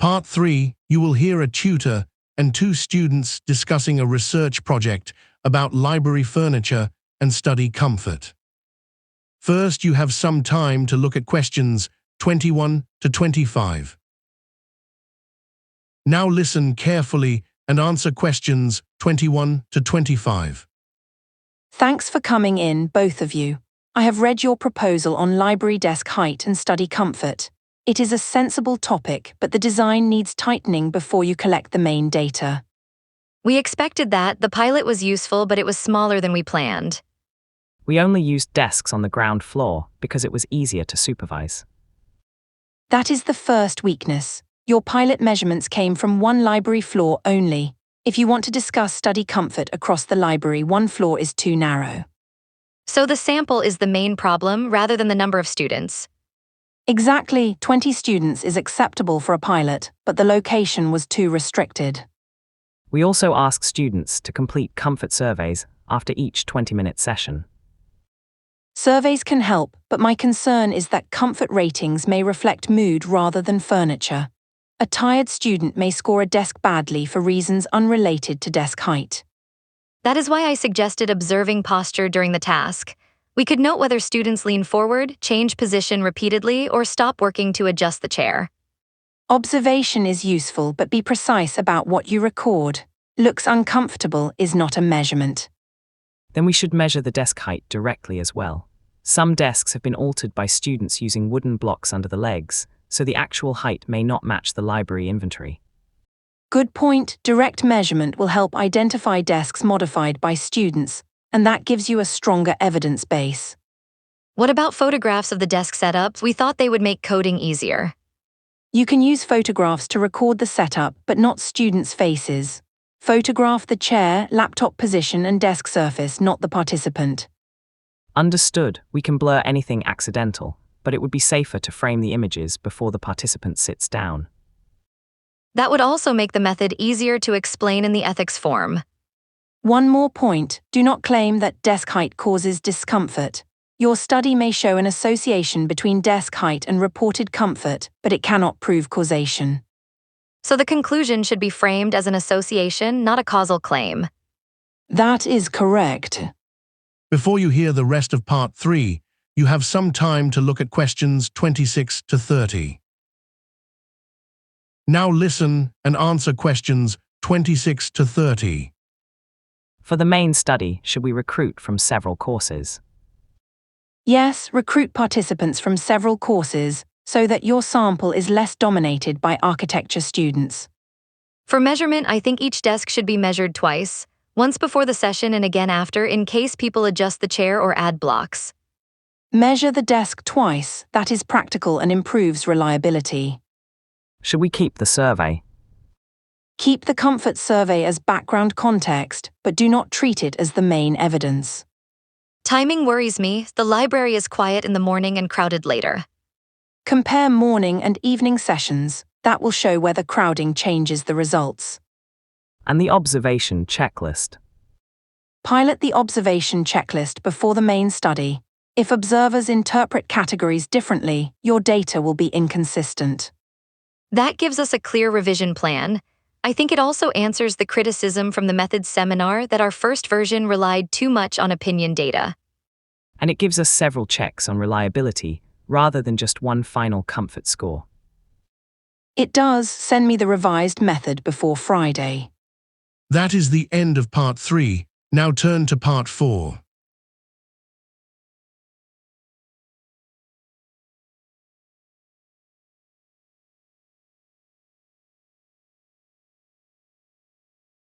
Part 3, you will hear a tutor and two students discussing a research project about library furniture and study comfort. First, you have some time to look at questions 21 to 25. Now listen carefully and answer questions 21 to 25. Thanks for coming in, both of you. I have read your proposal on library desk height and study comfort. It is a sensible topic, but the design needs tightening before you collect the main data. We expected that. The pilot was useful, but it was smaller than we planned. We only used desks on the ground floor because it was easier to supervise. That is the first weakness. Your pilot measurements came from one library floor only. If you want to discuss study comfort across the library, one floor is too narrow. So the sample is the main problem rather than the number of students. Exactly, 20 students is acceptable for a pilot, but the location was too restricted. We also asked students to complete comfort surveys after each 20-minute session. Surveys can help, but my concern is that comfort ratings may reflect mood rather than furniture. A tired student may score a desk badly for reasons unrelated to desk height. That is why I suggested observing posture during the task. We could note whether students lean forward, change position repeatedly, or stop working to adjust the chair. Observation is useful, but be precise about what you record. Looks uncomfortable is not a measurement. Then we should measure the desk height directly as well. Some desks have been altered by students using wooden blocks under the legs, so the actual height may not match the library inventory. Good point. Direct measurement will help identify desks modified by students, and that gives you a stronger evidence base. What about photographs of the desk setup? We thought they would make coding easier. You can use photographs to record the setup, but not students' faces. Photograph the chair, laptop position, and desk surface, not the participant. Understood, we can blur anything accidental, but it would be safer to frame the images before the participant sits down. That would also make the method easier to explain in the ethics form. One more point, do not claim that desk height causes discomfort. Your study may show an association between desk height and reported comfort, but it cannot prove causation. So the conclusion should be framed as an association, not a causal claim. That is correct. Before you hear the rest of Part 3, you have some time to look at questions 26 to 30. Now listen and answer questions 26 to 30. For the main study, should we recruit from several courses? Yes, recruit participants from several courses so that your sample is less dominated by architecture students. For measurement, I think each desk should be measured twice, once before the session and again after, in case people adjust the chair or add blocks. Measure the desk twice. That is practical and improves reliability. Should we keep the survey? Keep the comfort survey as background context, but do not treat it as the main evidence. Timing worries me. The library is quiet in the morning and crowded later. Compare morning and evening sessions. That will show whether crowding changes the results. And the observation checklist. Pilot the observation checklist before the main study. If observers interpret categories differently, your data will be inconsistent. That gives us a clear revision plan. I think it also answers the criticism from the methods seminar that our first version relied too much on opinion data. And it gives us several checks on reliability, rather than just one final comfort score. It does. Send me the revised method before Friday. That is the end of Part 3. Now turn to Part 4.